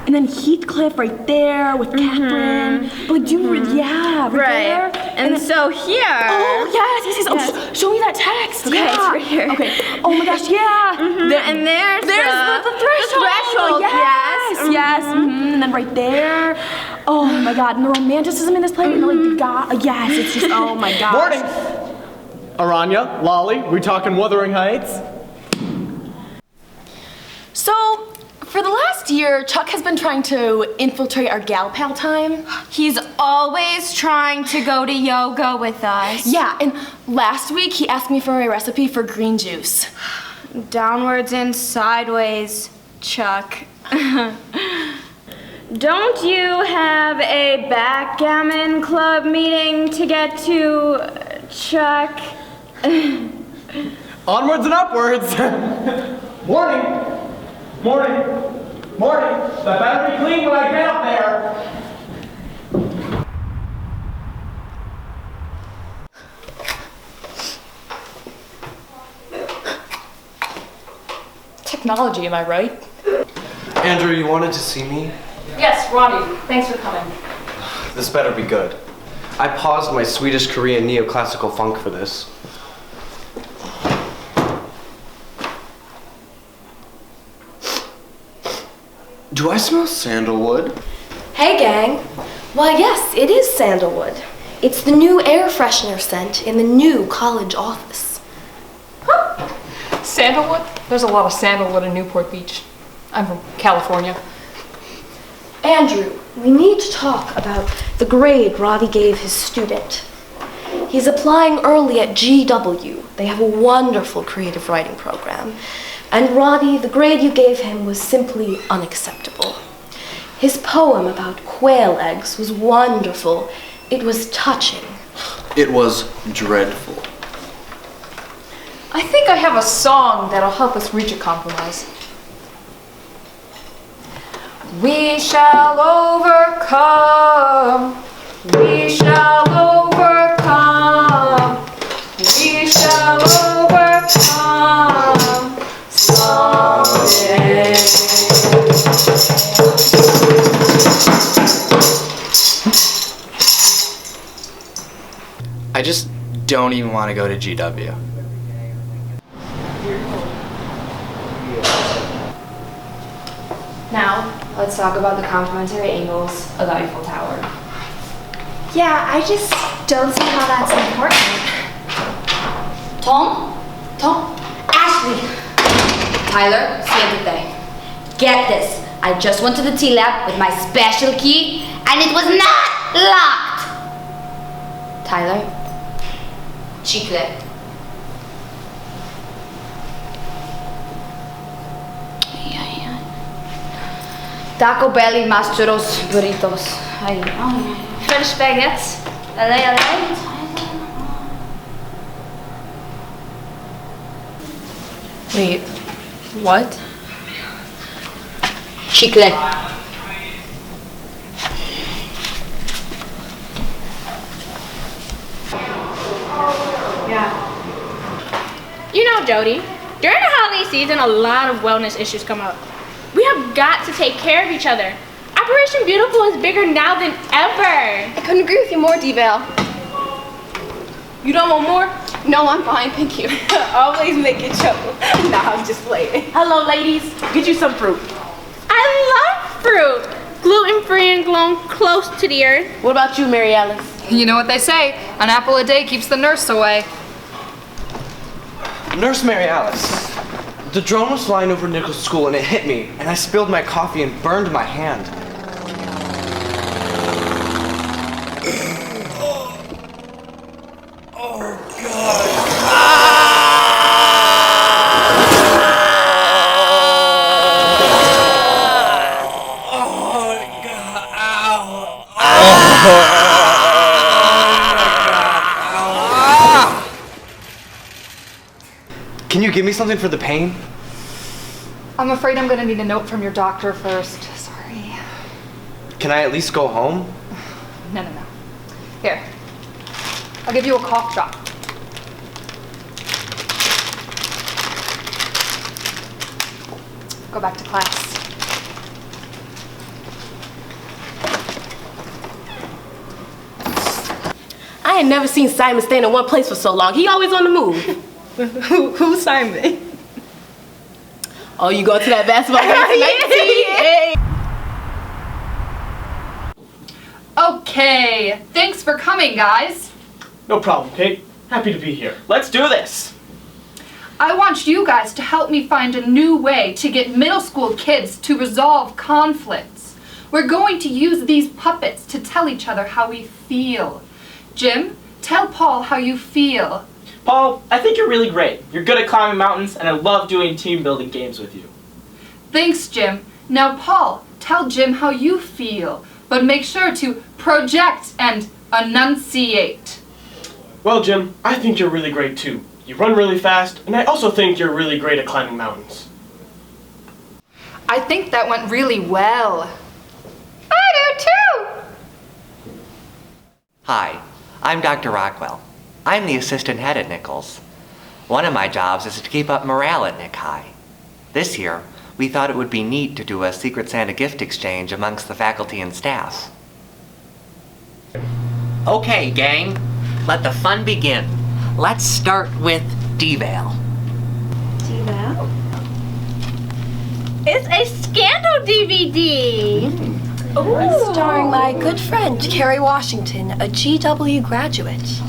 and then Heathcliff right there with Catherine. But like, do you, right there. And then, so here. Oh, yes. Oh, show me that text. Okay, yeah. it's right here. Okay. Oh my gosh, yeah. And there's the threshold. Yes. And then right there. Oh my God, and the romanticism in this play, and like the God. Yes, it's just, oh my gosh. Morning. Aranya, Lolly, we talking Wuthering Heights? So, for the last year, Chuck has been trying to infiltrate our gal pal time. He's always trying to go to yoga with us. Yeah, and last week he asked me for a recipe for green juice. Downwards and sideways, Chuck. Don't you have a backgammon club meeting to get to, Chuck? Onwards and upwards. Morning. That better be clean when I get up there. Technology, am I right? Andrew, you wanted to see me? Yes, Ronnie. Thanks for coming. This better be good. I paused my Swedish Korean neoclassical funk for this. Do I smell sandalwood? Hey gang. Why yes, it is sandalwood. It's the new air freshener scent in the new college office. Huh? Sandalwood? There's a lot of sandalwood in Newport Beach. I'm from California. Andrew, we need to talk about the grade Roddy gave his student. He's applying early at GW. They have a wonderful creative writing program. And Roddy, the grade you gave him was simply unacceptable. His poem about quail eggs was wonderful. It was touching. It was dreadful. I think I have a song that'll help us reach a compromise. We shall overcome. We shall overcome. We shall overcome someday. I just don't even want to go to GW. Now, let's talk about the complementary angles of the Eiffel Tower. Yeah, I just don't see how that's important. Tom? Ashley! Tyler, siéntate. Get this. I just went to the T-Lab with my special key, and it was not locked! Tyler? Chicle. Taco Bell y más churros burritos. Ay. French baguettes. Allez. Wait, what? Chicle. Yeah. You know, Jody, during the holiday season, a lot of wellness issues come up. We have got to take care of each other. Operation Beautiful is bigger now than ever. I couldn't agree with you more, D-Val. You don't want more? No, I'm fine, thank you. Always making trouble. Nah, I'm just playing. Hello, ladies. Get you some fruit. I love fruit. Gluten-free and grown close to the earth. What about you, Mary Alice? You know what they say, an apple a day keeps the nurse away. Nurse Mary Alice, the drone was flying over Nichols' school and it hit me, and I spilled my coffee and burned my hand. Can you give me something for the pain? I'm afraid I'm gonna need a note from your doctor first. Sorry. Can I at least go home? No. Here. I'll give you a cough drop. Go back to class. I ain't never seen Simon staying in one place for so long. He always on the move. Who's Simon? Oh, you going to that basketball game tonight? Okay, thanks for coming, guys. No problem, Kate. Happy to be here. Let's do this. I want you guys to help me find a new way to get middle school kids to resolve conflicts. We're going to use these puppets to tell each other how we feel. Jim, tell Paul how you feel. Paul, I think you're really great. You're good at climbing mountains, and I love doing team building games with you. Thanks, Jim. Now, Paul, tell Jim how you feel, but make sure to project and enunciate. Well, Jim, I think you're really great too. You run really fast, and I also think you're really great at climbing mountains. I think that went really well. I do too! Hi, I'm Dr. Rockwell. I'm the assistant head at Nichols. One of my jobs is to keep up morale at Nick High. This year, we thought it would be neat to do a Secret Santa gift exchange amongst the faculty and staff. Okay, gang, let the fun begin. Let's start with D-Val. D-Val? It's a Scandal DVD. Ooh. Starring my good friend, Kerry Washington, a GW graduate.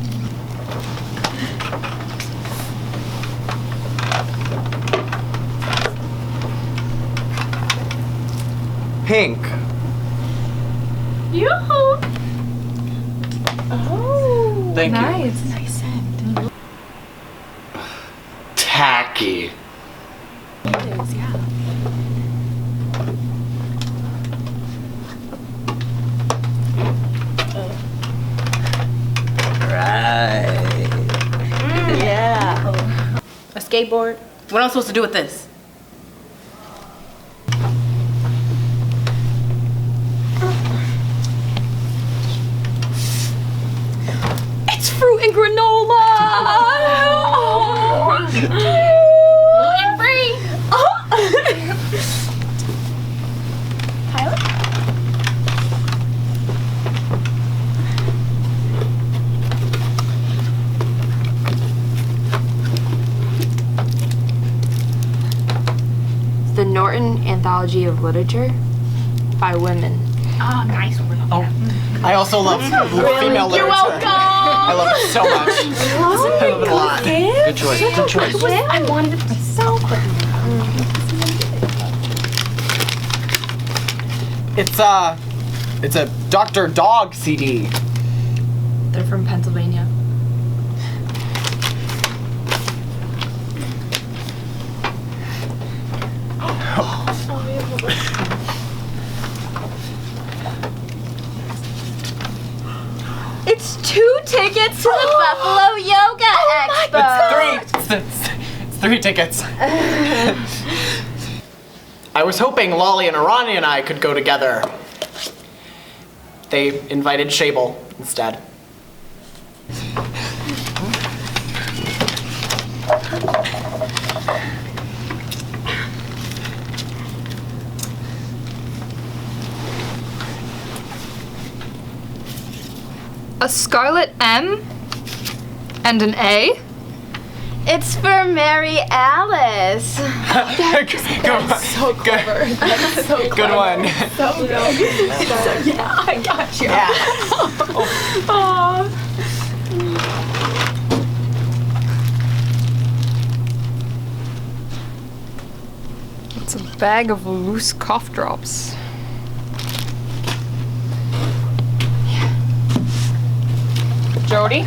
Pink. Yoo-hoo. Oh, Thank you. nice. Nice scent. Tacky. It is, yeah. Right. Yeah. A skateboard? What am I supposed to do with this? It's fruit and granola! Gluten free. The Norton Anthology of Literature by women. Oh, nice one. Oh, I also love female literature. You're welcome. I love it so much. I love it a lot. Good choice. Good choice. I wanted it myself. It's a Dr. Dog CD. They're from Pennsylvania. It's 2 tickets to the Buffalo Yoga Expo. It's 3 tickets. I was hoping Lolly and Aranya and I could go together. They invited Shable instead. A scarlet M and an A? It's for Mary Alice. So clever. That's so clever. Good one. So good. Yeah, I got you. Yeah. It's a bag of loose cough drops. Jody?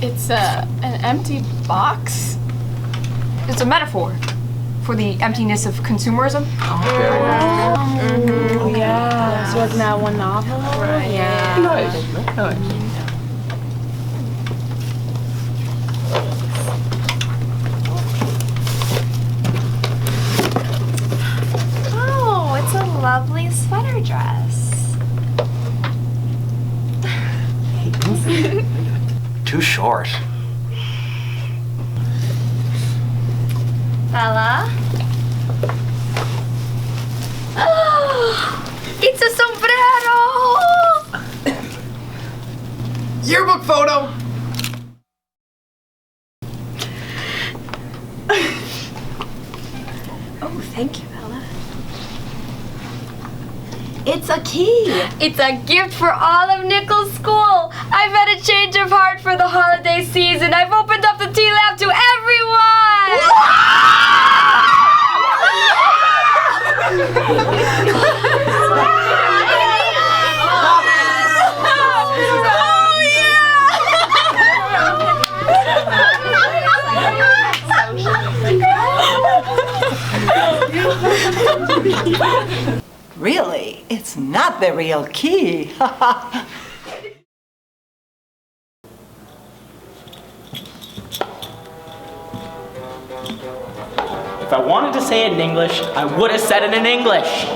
It's an empty box. It's a metaphor for the emptiness of consumerism. Oh, yeah. So wasn't that one novel? Right. Yeah. Nice. Oh, it's a lovely sweater dress. Too short. Bella? It's a gift for all of Nichols School. I've had a change of heart for the holiday season. I've opened up the tea lab to everyone. Really? It's not the real key. If I wanted to say it in English, I would have said it in English.